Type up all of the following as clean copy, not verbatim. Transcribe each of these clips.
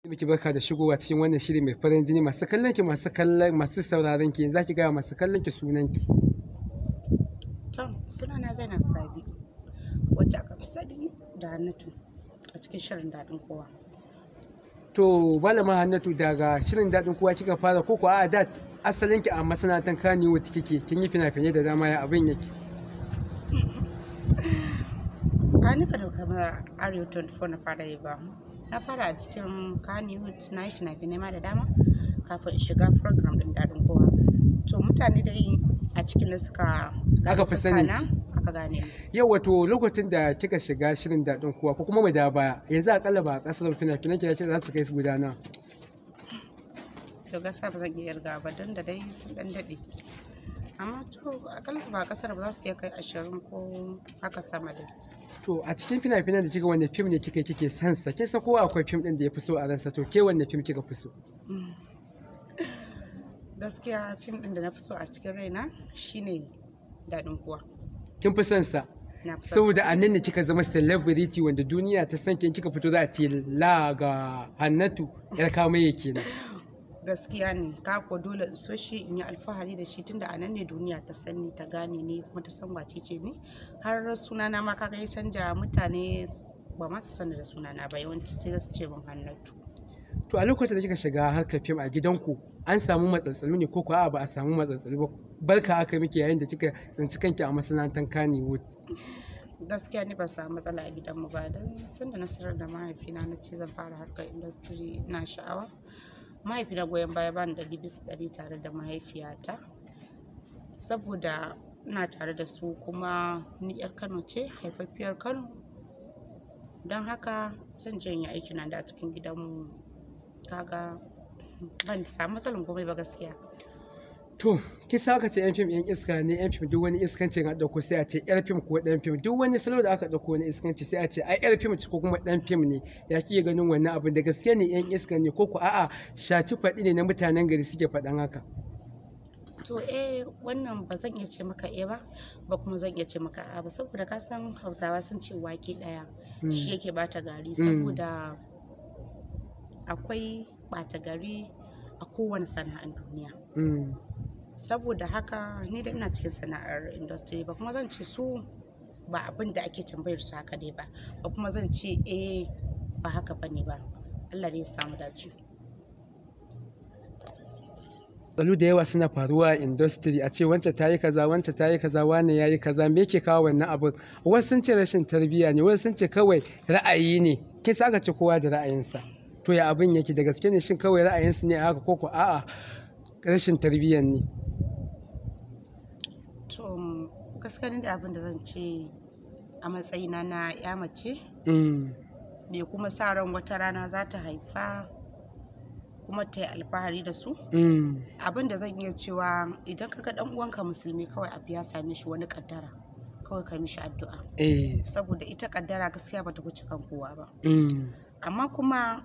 Miki barka da shigowa cikin wannan shiri mai farin jini masu kallon ki masu sauraron ki za ki ga masu kallon ki sunan ki. To sunana Zainab Rabi wacce aka fi sani da Hannatu a cikin shirin daɗin kowa. To malama Hannatu daga shirin daɗin kowa kika fara ko ko a da asalin ki a masana'antar Kannywood kike kin yi fina-finai da dama ya abin yake. A ni ka dauka ma Arewa 24 na fara yi ba. Na fara a cikin Kannywood na yi fina-finai ma da dama kafin in shiga program ɗin daɗin kowa. To mutane dai a cikin da suka aka fi sani aka gane. Yau wato lokacin da kika shiga shirin daɗin kowa ko kuma mu da baya yanzu akalla ba a ƙasar fina-finan ki za su kai su gudana. To gaskiya ba zan iya yarda ba don da dai sun ɗan daɗe. Amma to akalla ba a ƙasar ba za su iya kai 20 ko haka sama dai. To a cikin fina-finan da kika wanne fim ne kike son sa? Kin san kowa akwai fim din da ya fi so a ransa, to ke wanne fim kika fi so? Gaskiya fim din da na fi so a cikin raina shine daɗin kowa. Kin fi son sa? Saboda a nan ne kika zama celebrity wanda duniya ta san kika fito za a ce la ga Hannatu yar kamaye kenan. Gaskiya ne, ka ko dole in so shi in yi alfahari da shi tunda a nan ne duniya ta sani ta gane ni kuma ta san wace ce ni. Har sunana ma kaga ya canja, mutane ba ma su sani da sunana ba, yawanci sai su ce min Hannatu. To a lokacin da kika shiga harkar fim a gidanku an samu matsatsalu ne ko kuwa ba a samu matsatsalu ba? Barka aka miki yayin da kika tsinci kanki a masana'antar Kannywood. Gaskiya ni ba samu matsala a gidanmu ba, don sanda na sanar da mahaifina na ce zan fara harkar industry na sha'awa. Mahaifina goyon baya bani 100% tare da mahaifiyata saboda ina tare da su kuma ni 'yar Kano ce, haifaffiyar Kano, don haka zan je in yi aikina da a cikin gidanmu. Kaga ban samu matsalan komai ba gaskiya. To kisa aka ce yan fim yan iska ne, yan fim duk wani iskanci aka dauko sai a ce yar fim ko dan fim, duk wani salo da aka dauko wani iskanci sai a ce ai yar fim ce ko kuma dan fim ne. Ya kike ganin wannan abin da gaske ne yan iska ne ko ko a'a shaci faɗi ne na mutanen gari suke faɗan haka? To wannan ba zan iya ce maka ba kuma zan iya ce maka a'a ba, saboda ka san Hausawa sun ce wake daya shi yake bata gari, saboda akwai bata gari a kowane sana'ar duniya. Saboda haka ni da ina cikin sana'ar industry ba kuma zan ce su ba abin da ake tambayar su haka dai ba kuma zan ce ba haka bane ba. Allah ne ya samu dace. Tsalu da yawa suna faruwa a industry, a ce wance ta yi kaza, wance ta yi kaza, wane ya yi kaza. Me yake kawo wannan abin? Wasu sun ce rashin tarbiyya ne, wasu sun ce kawai ra'ayi ne. Ke sa aka ce kowa da ra'ayinsa. To ya abin yake, da gaske ne shin kawai ra'ayinsu ne a haka ko a'a rashin tarbiyyan ne? To gaskiya ne da abin da zan ce a matsayina na ya mace me kuma sa ran wata rana za ta haifa kuma ta yi alfahari da su. Abin da zan iya cewa idan ka ga dan uwanka musulmi kawai abu ya same shi wani kaddara, kawai ka mishi addu'a. Saboda ita kaddara gaskiya bata wuce kan kowa ba. Amma kuma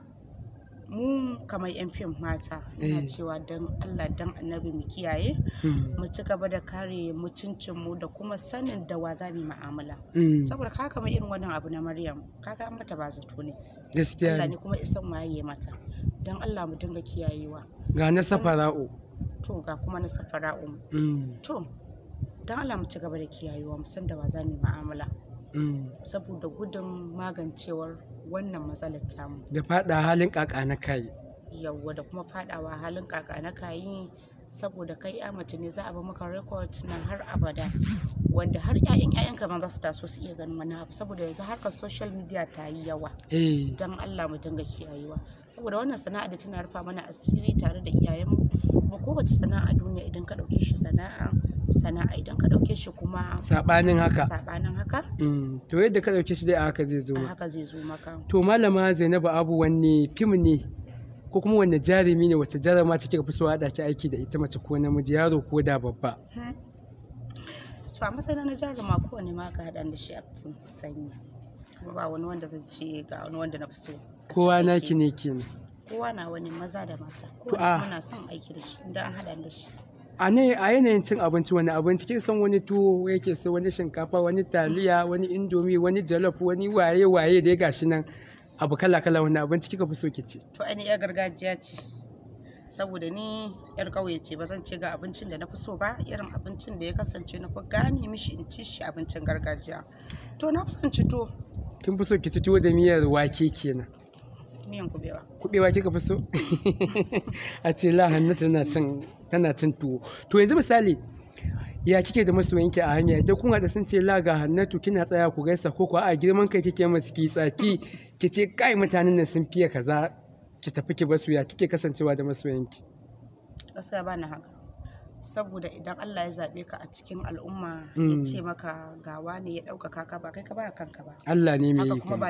mu kamar 'yan fim mata ina cewa don Allah don annabi mu kiyaye, mu ci gaba da kare mutuncinmu da kuma sanin da wa za mu mu'amala. Saboda ka kamar irin wannan abu na Maryam kaga an mata ba zato ne, gaskiya Allah ne kuma isan waye mata. Don Allah mu dinga kiyayewa. Ga na safara'u. To ga kuma na safara'u. To don Allah mu ci gaba da kiyayewa, mu san da wa za mu mu'amala. Saboda gudun magancewar wannan matsalar tamu da fada halin kaka na kai. Yawwa, da kuma fadawa halin kaka na kayi, saboda kai ya mace ne za a ba maka record na har abada, wanda har 'ya'yanka ma za su taso su iya ganin wani abu, saboda yanzu harkar social media ta yi yawa. Don Allah mu dinga kiyayewa, saboda wannan sana'a da tana rufa mana asiri tare da iyayenmu. Kuma kowace sana'a duniya idan ka dauke shi sana'a idan ka dauke shi kuma sabanin haka to yadda ka dauke shi dai a haka zai zo maka. To malama Zainabu Abu, wanne fim ne ko kuma wanne jarumi ne, wacce jaruma take fi so a haɗa ki aiki da ita, mace ko namiji, yaro ko da babba? To a matsayin na jaruma kowane ma ka haɗa da shi a cikin sanyi, kuma ba wani wanda zan ce ga wani wanda na fi so. Kowa naki ne kenan? Kowa na wani, maza da mata, kowa muna son aiki da shi idan an haɗa da shi. A yanayin cin abinci, wani abinci kin san wani tuwo yake so, wani shinkafa, wani taliya, wani indomi, wani jalof, wani waye da ya gashi nan abu kala kala wani abinci kika fi so ki ci? To ai yar gargajiya ce. Saboda ni yar ƙauye ce, ba zan ce ga abincin da na fi so ba, irin abincin da ya kasance na fi gane mishi in ci shi abincin gargajiya. To na fi son ci tuwo. Kin fi so ki ci tuwo da miyar wake kenan? Miyan kubewa. Kubewa kika fi so? A ce la Hannu tana cin tuwo. To yanzu misali, ya kike da masoyanki a hanya idan kun haɗa sun ce la ga Hannatu kina tsaya ku gaisa ko kuwa a girman kai kike masu ki tsaki ki ce kai mutanen nan sun fiye kaza ki tafi ki basu, ya kike kasancewa da masoyanki? Gaskiya ba na haka. Saboda idan Allah ya zaɓe ka a cikin al'umma ya ce maka ga wani ya ɗaukaka ka ba kai ka ba kanka ba. Allah ne mai Haka yi kuma ba